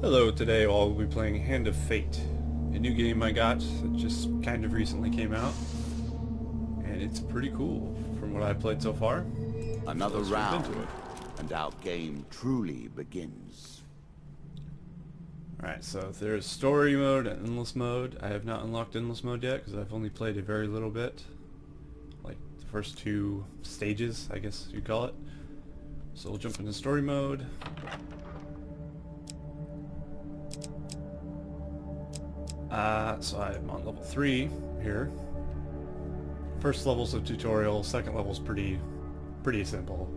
Hello, today I'll be playing Hand of Fate, a new game I got that just kind of recently came out, and it's pretty cool from what I've played so far. Another Let's jump into round, it. and our game truly begins. Alright, so there's story mode and endless mode. I have not unlocked endless mode yet because I've only played a very little bit, like the first two stages, I guess you'd call it. So we'll jump into story mode. So I'm on level 3 here. First level's a tutorial, second level's pretty simple.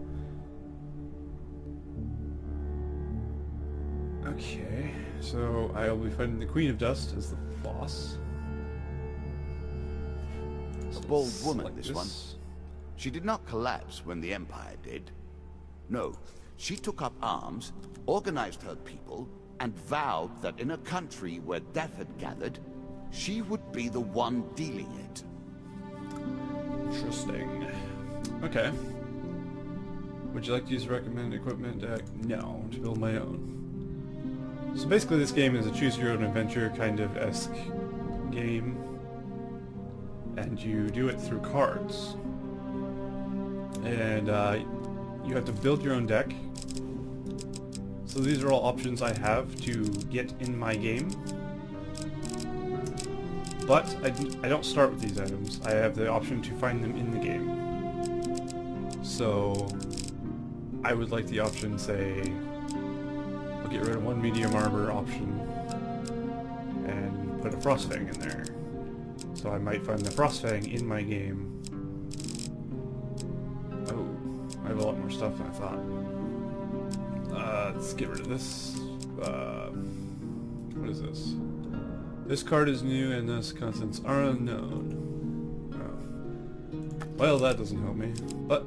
Okay, so I'll be fighting the Queen of Dust as the boss. A bold woman, Select this one. She did not collapse when the Empire did. No, she took up arms, organized her people, and vowed that in a country where death had gathered, she would be the one dealing it. Interesting. Okay. Would you like to use the recommended equipment deck? No, to build my own. So basically this game is a choose-your-own-adventure kind of esque game, and you do it through cards. And you have to build your own deck. So these are all options I have to get in my game. But I don't start with these items. I have the option to find them in the game. So I would like the option, say, I'll get rid of one medium armor option and put a Frostfang in there. So I might find the Frostfang in my game. Oh, I have a lot more stuff than I thought. Let's get rid of this. What is this? This card is new and thus contents are unknown. Oh. Well, that doesn't help me, but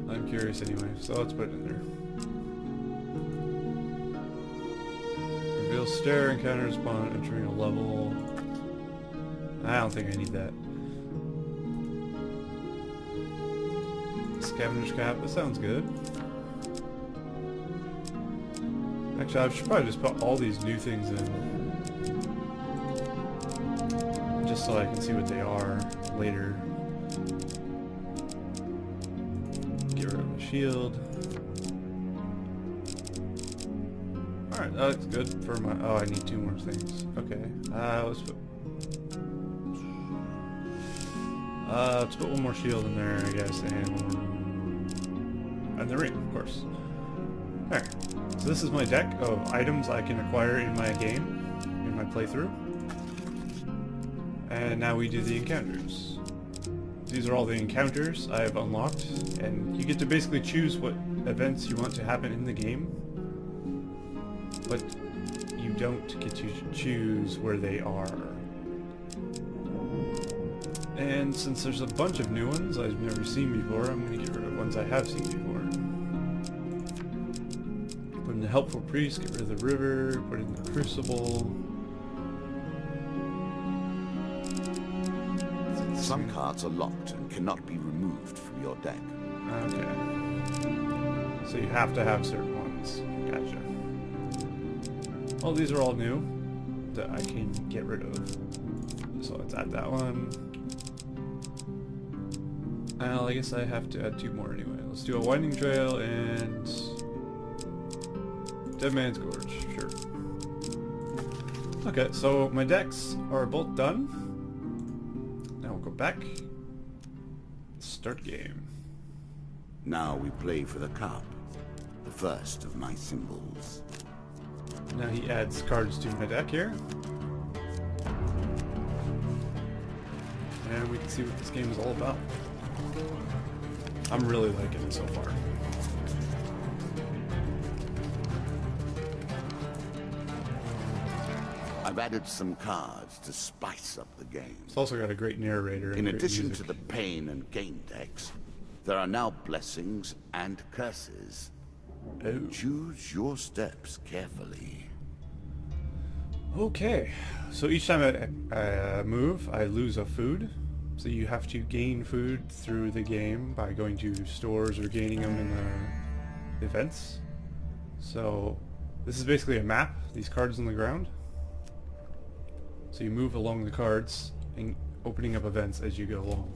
I'm curious anyway, so let's put it in there. Reveal stare encounters upon entering a level. I don't think I need that. Scavenger's cap, that sounds good. Actually, I should probably just put all these new things in, just so I can see what they are later. Get rid of my shield. Alright, that looks good for my... Oh, I need two more things. Okay, let's put one more shield in there, I guess, and the ring, of course. There. So this is my deck of items I can acquire in my game, in my playthrough. And now we do the encounters. These are all the encounters I have unlocked, and you get to basically choose what events you want to happen in the game, but you don't get to choose where they are. And since there's a bunch of new ones I've never seen before, I'm going to get rid of ones I have seen before. Put in the Helpful Priest, get rid of the River, put in the Crucible. Some cards are locked and cannot be removed from your deck. Okay. So you have to have certain ones. Gotcha. Well, these are all new that I can get rid of. So let's add that one. Well, I guess I have to add two more anyway. Let's do a Winding Trail and Dead Man's Gorge. Sure. Okay, so my decks are both done. Now we'll go back. Start game. Now we play for the cup, the first of my symbols. Now he adds cards to my deck here. And we can see what this game is all about. I'm really liking it so far. I've added some cards to spice up the game. It's also got a great narrator and In great addition music. to the pain and gain decks, there are now blessings and curses. Oh. Choose your steps carefully. Okay, so each time I move, I lose a food. So you have to gain food through the game by going to stores or gaining them in the events. So This is basically a map, these cards on the ground. So you move along the cards and opening up events as you go along.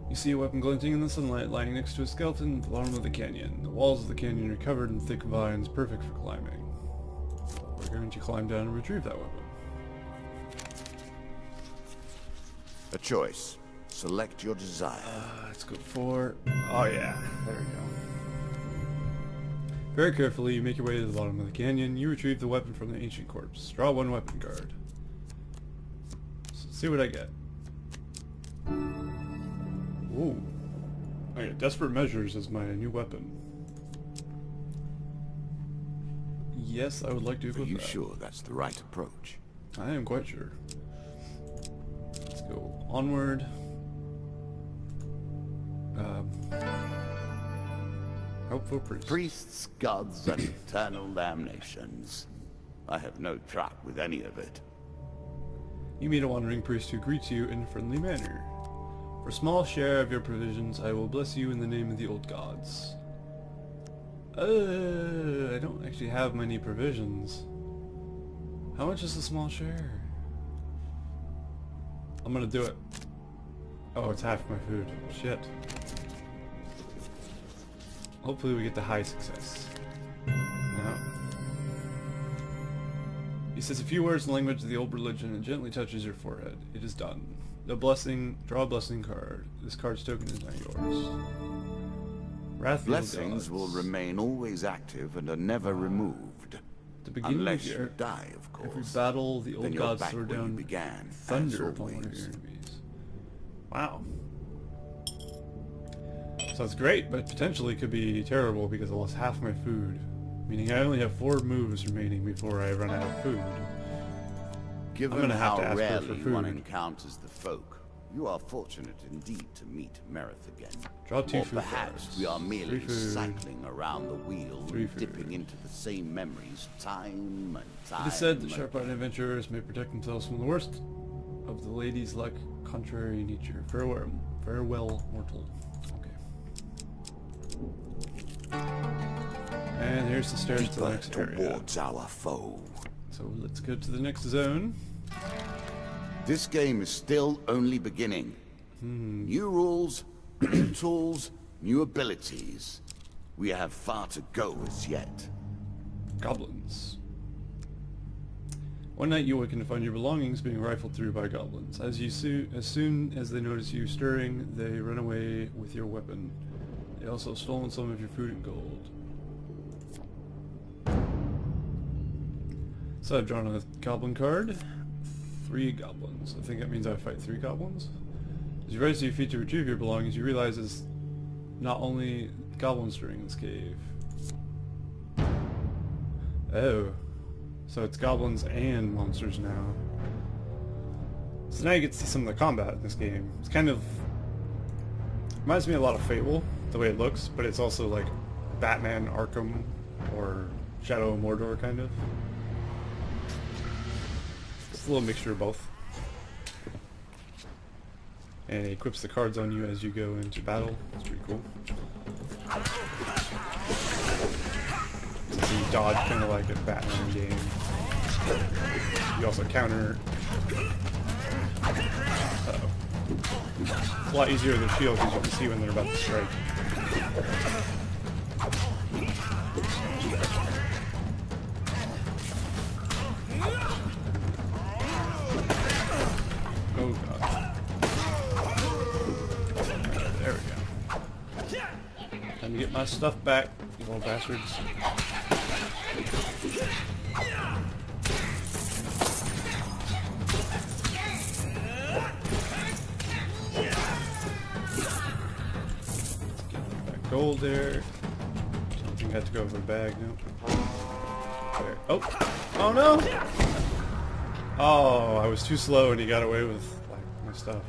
You see a weapon glinting in the sunlight lying next to a skeleton at the bottom of the canyon. The walls of the canyon are covered in thick vines, perfect for climbing. We're going to climb down and retrieve that weapon. A choice. Select your desire. Let's go for... Oh yeah, there we go. Very carefully, you make your way to the bottom of the canyon. You retrieve the weapon from the ancient corpse. Draw one weapon card. So see what I get. Ooh. I got Desperate Measures as my new weapon. Yes, I would like to equip that. Are you sure that's the right approach? I am quite sure. Let's go onward. Hope for priests. Priests, gods, and eternal damnations. I have no truck with any of it. You meet a wandering priest who greets you in a friendly manner. For a small share of your provisions, I will bless you in the name of the old gods. I don't actually have many provisions. How much is a small share? I'm gonna do it. Oh, it's half my food. Shit. Hopefully we get the high success. No. He says a few words in the language of the old religion and gently touches your forehead. It is done. The blessing, draw a blessing card. This card's token is now yours. Wrath Blessings will remain always active and are never removed. At the beginning Unless of your, you die, of course. every battle, the Then old you're gods back throw where you down began, thunder as upon one of always. your enemies. Wow. Sounds great, but potentially could be terrible because I lost half my food. Meaning I only have 4 moves remaining before I run out of food. Given gonna have how to ask her rarely for one food. encounters the folk, you are fortunate indeed to meet Merith again. Draw 2 Or food perhaps cards. we are merely 3 food. cycling around the wheel, 3 food. dipping into the same memories time and time. It is said that sharp-eyed adventurers may protect themselves from the worst of the lady's luck, contrary nature. Farewell, mortal. Okay. And here's the stairs to the Deeper next area. towards our foe. So let's go to the next zone. This game is still only beginning. New rules, new tools, new abilities. We have far to go as yet. Goblins. One night you awaken to find your belongings being rifled through by goblins. As soon as they notice you stirring, they run away with your weapon. They also have stolen some of your food and gold. So I've drawn a goblin card. 3 goblins. I think that means I fight 3 goblins. As you rise to your feet to retrieve your belongings, you realize it's not only goblins during this cave. Oh. So it's goblins and monsters now. So now you get to see some of the combat in this game. It's kind of... reminds me a lot of Fable, the way it looks, but it's also like Batman Arkham or Shadow of Mordor kind of. It's a little mixture of both. And it equips the cards on you as you go into battle. That's pretty cool. So you dodge kind of like a Batman game. You also counter. Uh-oh. It's a lot easier with the shield because you can see when they're about to strike. Oh god. There we go. Time to get my stuff back, you little bastards. Gold there. Don't think I have to go over the bag, no. There. Oh! Oh no! Oh, I was too slow and he got away with like my stuff.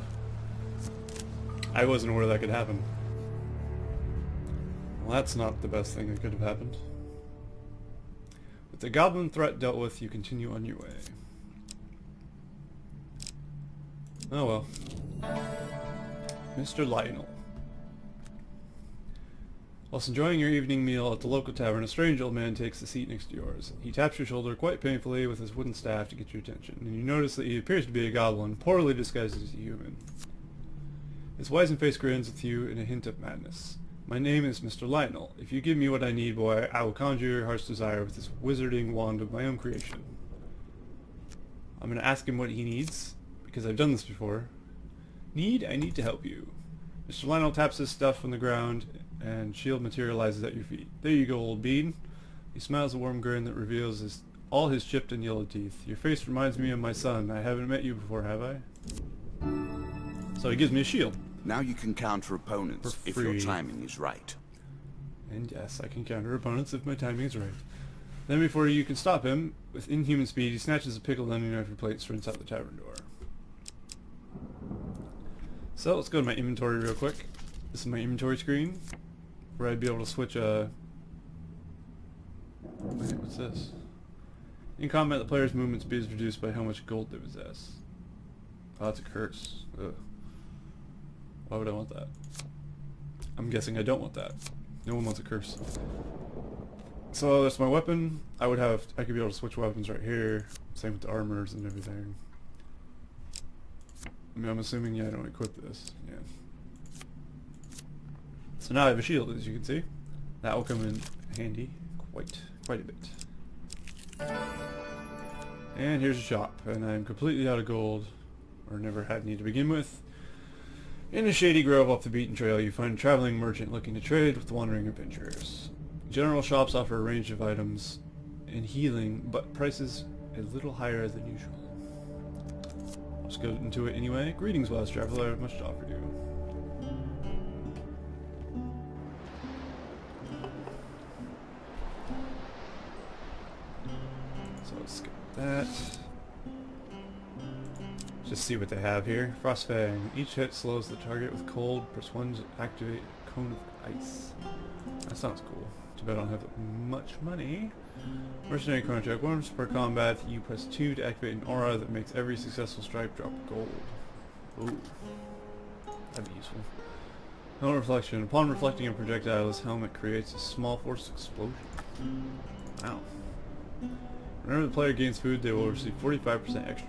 I wasn't aware that could happen. Well, that's not the best thing that could have happened. With the goblin threat dealt with, you continue on your way. Oh well. Mr. Lionel. Whilst enjoying your evening meal at the local tavern, a strange old man takes the seat next to yours. He taps your shoulder quite painfully with his wooden staff to get your attention, and you notice that he appears to be a goblin, poorly disguised as a human. His wizened face grins with you in a hint of madness. My name is Mr. Lionel. If you give me what I need, boy, I will conjure your heart's desire with this wizarding wand of my own creation. I'm going to ask him what he needs, because I've done this before. I need to help you. Mr. Lionel taps his stuff on the ground, and shield materializes at your feet. There you go, old bean. He smiles a warm grin that reveals all his chipped and yellow teeth. Your face reminds me of my son. I haven't met you before, have I? So he gives me a shield. Now you can counter opponents For if your free. timing is right. And yes, I can counter opponents if my timing is right. Then before you can stop him, with inhuman speed, he snatches a pickled onion off your plate and sprints out the tavern door. So let's go to my inventory real quick. This is my inventory screen, where I'd be able to switch wait, what's this? In combat, the player's movement speed is reduced by how much gold they possess. Oh, that's a curse. Ugh. Why would I want that? I'm guessing I don't want that. No one wants a curse. So that's my weapon. I could be able to switch weapons right here. Same with the armors and everything. I mean, I'm assuming, yeah, I don't equip this. Yeah. So now I have a shield, as you can see. That will come in handy quite a bit. And here's a shop, and I'm completely out of gold, or never had any to begin with. In a shady grove off the beaten trail, you find a traveling merchant looking to trade with wandering adventurers. General shops offer a range of items and healing, but prices a little higher than usual. Let's go into it anyway. Greetings, wise traveler. I have much to offer you. So let's skip that. Just see what they have here. Frostfang. Each hit slows the target with cold. Press 1 to activate a cone of ice. That sounds cool. Too bad I don't have much money. Mercenary contract. Once per combat, you press 2 to activate an aura that makes every successful strike drop gold. Ooh. That'd be useful. Helmet reflection. Upon reflecting a projectile, this helmet creates a small force explosion. Wow. Whenever the player gains food, they will receive 45% extra food.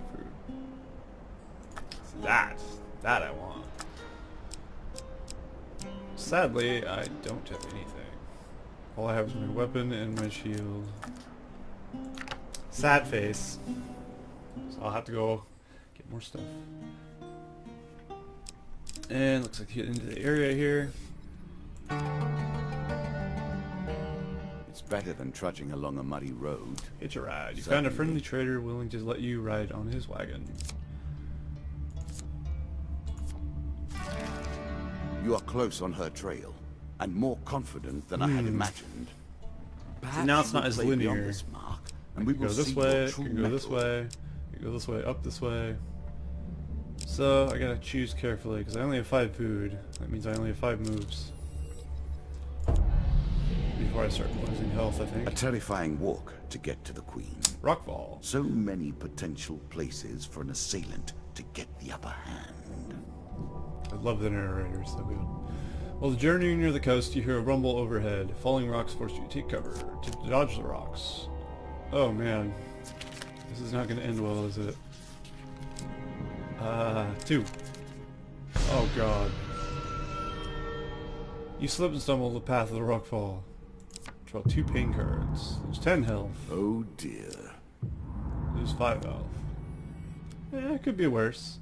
That I want. Sadly, I don't have anything. All I have is my weapon and my shield. Sad face. So I'll have to go get more stuff. And looks like to get into the area here. It's better than trudging along a muddy road. Hitch a ride. You found a friendly trader willing to let you ride on his wagon. You are close on her trail, and more confident than I had imagined. Perhaps now it's you not will as play beyond linear. this mark, I and we can will go this see way, your I true can go this mettle. way, I can go this way, up this way. So I gotta choose carefully because I only have 5 food. That means I only have 5 moves. Before I start losing health, I A think. terrifying walk to get to the Queen. Rockfall. So many potential places for an assailant to get the upper hand. I love the narrator, so good. While the journey near the coast, you hear a rumble overhead. Falling rocks force you to take cover, to dodge the rocks. Oh man. This is not going to end well, is it? 2. Oh god. You slip and stumble the path of the rockfall. Draw 2 pain cards. Lose 10 health. Oh dear. Lose 5 health. It could be worse.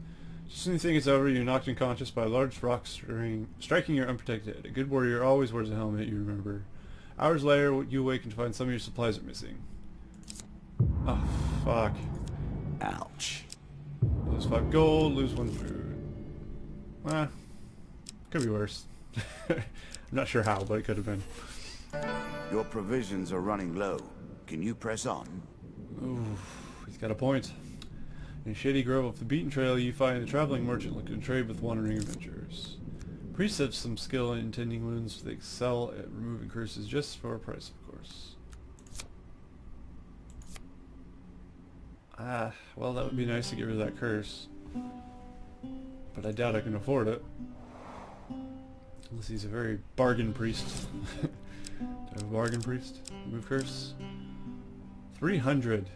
Just when you think it's over, you're knocked unconscious by a large rock striking your unprotected head. A good warrior always wears a helmet, you remember. Hours later, you awaken to find some of your supplies are missing. Oh, fuck. Ouch. Lose 5 gold, lose 1 food. Could be worse. I'm not sure how, but it could have been. Your provisions are running low. Can you press on? Ooh, he's got a point. In a shady grove off the beaten trail, you find a traveling merchant looking to trade with wandering adventurers. Priests have some skill in tending wounds. They excel at removing curses just for a price, of course. Well, that would be nice to get rid of that curse. But I doubt I can afford it. Unless he's a very bargain priest. Do I have a bargain priest? Move curse. 300.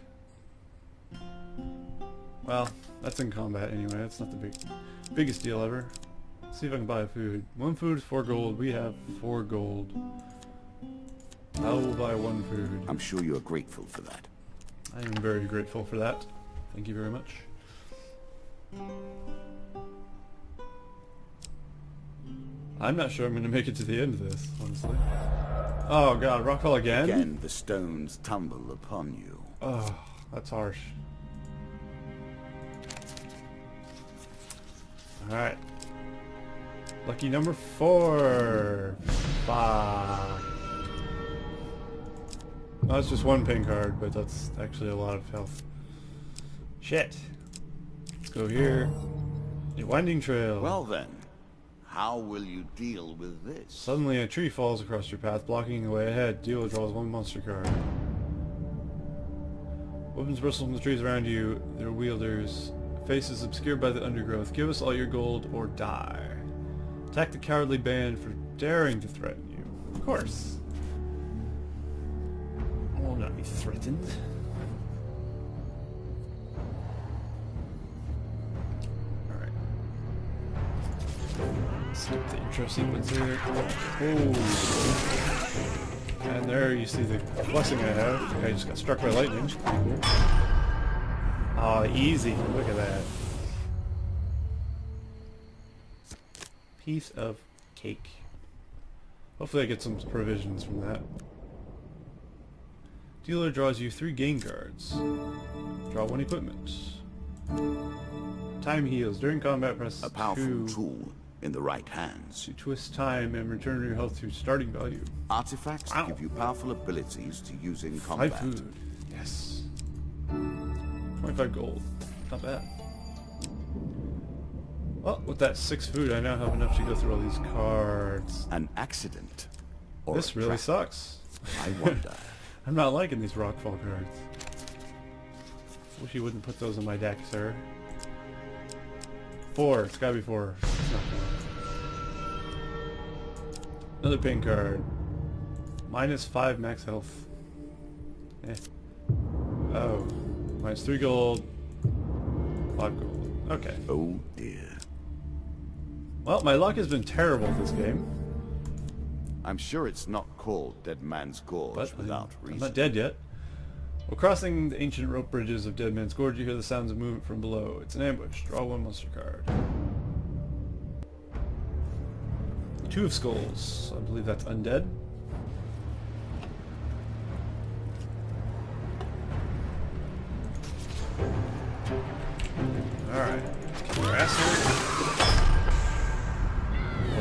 Well, that's in combat anyway. That's not the biggest deal ever. Let's see if I can buy food. 1 food is 4 gold. We have 4 gold. I will buy 1 food. I'm sure you're grateful for that. I am very grateful for that. Thank you very much. I'm not sure I'm going to make it to the end of this, honestly. Oh god, rockfall again? Again, the stones tumble upon you. Oh, that's harsh. Alright. Lucky number 4. Fuck. Oh, that's just 1 pin card, but that's actually a lot of health. Shit. Let's go here. A winding trail. Well then, how will you deal with this? Suddenly a tree falls across your path, blocking the way ahead. Dealer draws 1 monster card. Weapons bristle from the trees around you. Their wielders. Faces obscured by the undergrowth. Give us all your gold or die. Attack the cowardly band for daring to threaten you. Of course. I will not be threatened. Alright. Skip the intro sequence here. Oh. And there you see the blessing I have. I just got struck by lightning. Pretty cool. Oh, easy. Look at that. Piece of cake. Hopefully I get some provisions from that. Dealer draws you 3 gain cards. Draw 1 equipment. Time heals. During combat, press A powerful 2 tool in the right hands. to twist time and return your health to starting value. Artifacts Wow. give you powerful abilities to use in 5 combat. food. Yes. 25 gold. Not bad. Well, with that 6 food, I now have enough to go through all these cards. An accident. Or This a really trap. sucks. I wonder. I'm not liking these rockfall cards. Wish you wouldn't put those in my deck, sir. 4. It's gotta be 4. It's not 4. Another pin card. -5 max health. Eh. Oh. -3 gold. 5 gold. Okay. Oh dear. Well, my luck has been terrible this game. I'm sure it's not called Dead Man's Gorge But without I'm reason. not dead yet. While crossing the ancient rope bridges of Dead Man's Gorge, you hear the sounds of movement from below. It's an ambush. Draw 1 monster card. 2 of skulls. I believe that's undead. Alright. Well,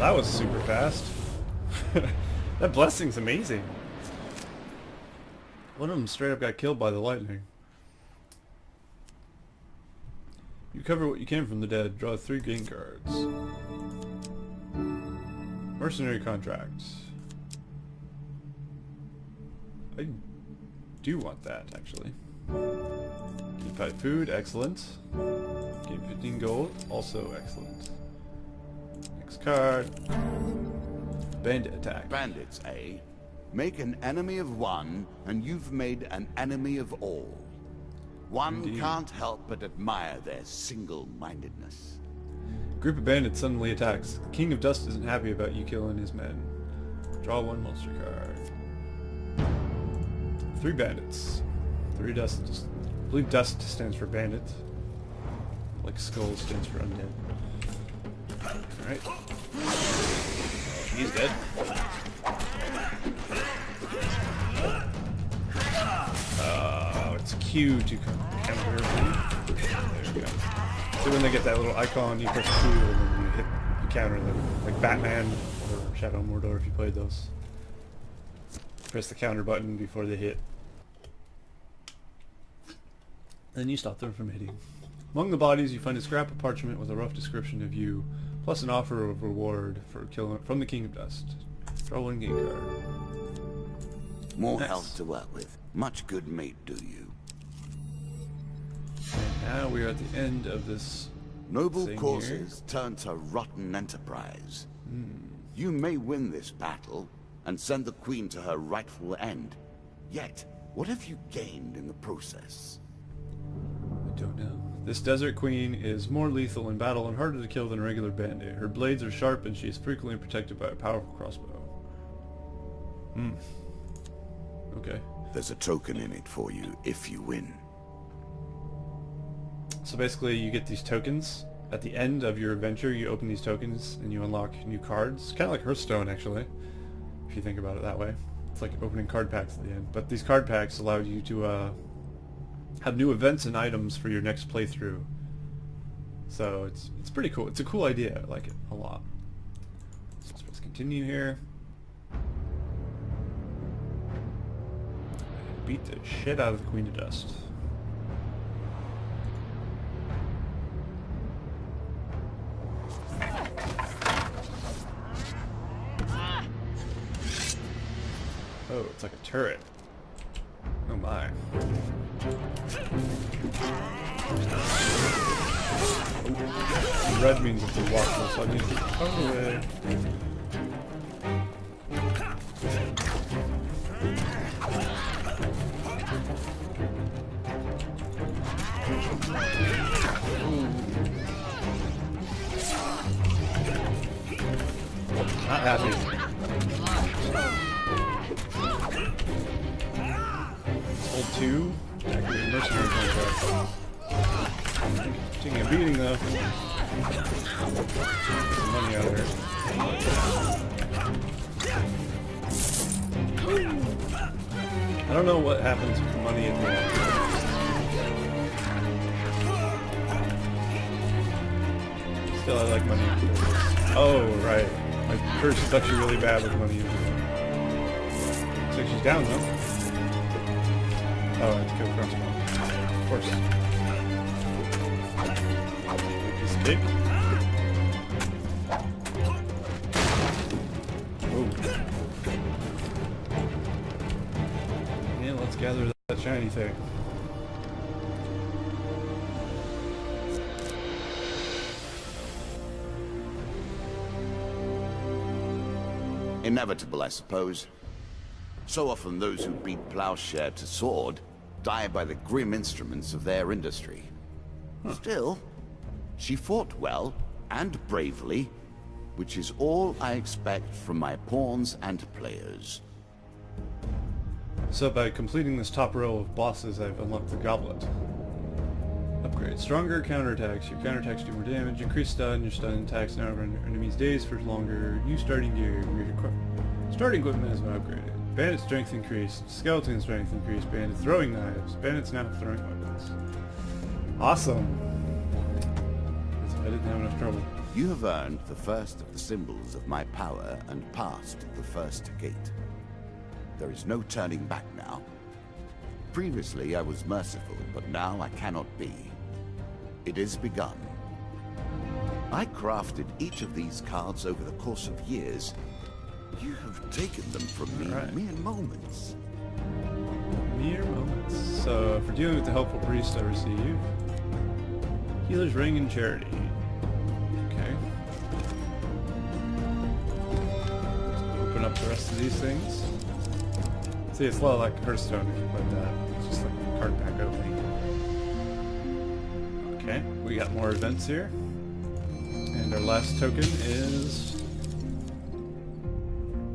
that was super fast. That blessing's amazing. One of them straight up got killed by the lightning. You cover what you can from the dead. Draw 3 gain cards. Mercenary contract. I do want that, actually. Gain 5 food, excellent. Gain 15 gold, also excellent. Next card. Bandit attack. Bandits, eh? Make an enemy of one, and you've made an enemy of all. One Indeed. can't help but admire their single-mindedness. Group of bandits suddenly attacks. The King of Dust isn't happy about you killing his men. Draw 1 monster card. 3 bandits. 3 dust. I believe dust stands for bandit. Like skull stands for undead. Alright. He's dead. It's Q to counter. There we go. So when they get that little icon, you press Q and then you counter them. Like Batman or Shadow Mordor if you played those. Press the counter button before they hit. Then you stop them from hitting. Among the bodies, you find a scrap of parchment with a rough description of you, plus an offer of reward for killing from the King of Dust. Draw 1 game card. More Nice. health to work with. Much good mate do you. And now we are at the end of this Noble thing causes turn to rotten enterprise. You may win this battle and send the Queen to her rightful end. Yet, what have you gained in the process? I don't know. This Desert Queen is more lethal in battle and harder to kill than a regular bandit. Her blades are sharp and she is frequently protected by a powerful crossbow. Okay. There's a token in it for you if you win. So basically you get these tokens. At the end of your adventure you open these tokens and you unlock new cards. Kind of like Hearthstone actually, if you think about it that way. It's like opening card packs at the end. But these card packs allow you to have new events and items for your next playthrough. So it's pretty cool. It's a cool idea. I like it a lot. So let's continue here. Beat the shit out of the Queen of Dust. Oh, it's like a turret. Oh my. Oh. Red means if you're watching, so I need to get out of the way. Not happy. Hold 2. Activate mercenary contract. Taking a beating though. Get some money out of here. I don't know what happens with the money at the end. Still, I like money. Oh, right. My curse is actually really bad with money. Looks like she's down though. Oh, I have to kill crossbow. Of course. Piece of cake. Oh. Yeah, let's gather that shiny thing. Inevitable, I suppose. So often those who beat plowshare to sword die by the grim instruments of their industry. Still, she fought well and bravely, which is all I expect from my pawns and players. So by completing this top row of bosses, I've unlocked the goblet. Upgrade. Stronger counterattacks. Your counterattacks do more damage. Increase stun. Your stun attacks now run enemies' days for longer. New starting gear. Your starting equipment has been upgraded. Bandit strength increased. Skeleton strength increased. Bandit throwing knives. Bandits now throwing weapons. Awesome. I didn't have enough trouble. You have earned the first of the symbols of my power and passed the first gate. There is no turning back now. Previously I was merciful, but now I cannot be. It is begun. I crafted each of these cards over the course of years. You have taken them from me in mere moments. Mere moments. So, for dealing with the helpful priest I receive, Healer's Ring and Charity. Okay. Open up the rest of these things. See, it's a lot like Hearthstone if you played that. It's just like a card pack opening. Okay, we got more events here. And our last token is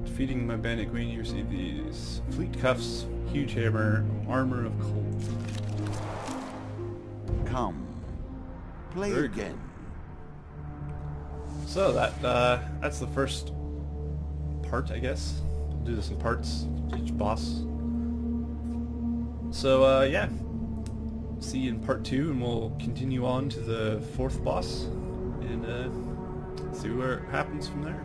defeating my bandit queen. You receive these: Fleet Cuffs, Huge Hammer, Armor of Cold. Come, play Very again. Cool. So that's the first part, I guess. We'll do this in parts, each boss. So yeah, see you in part 2, and we'll continue on to the 4th boss and see what happens from there.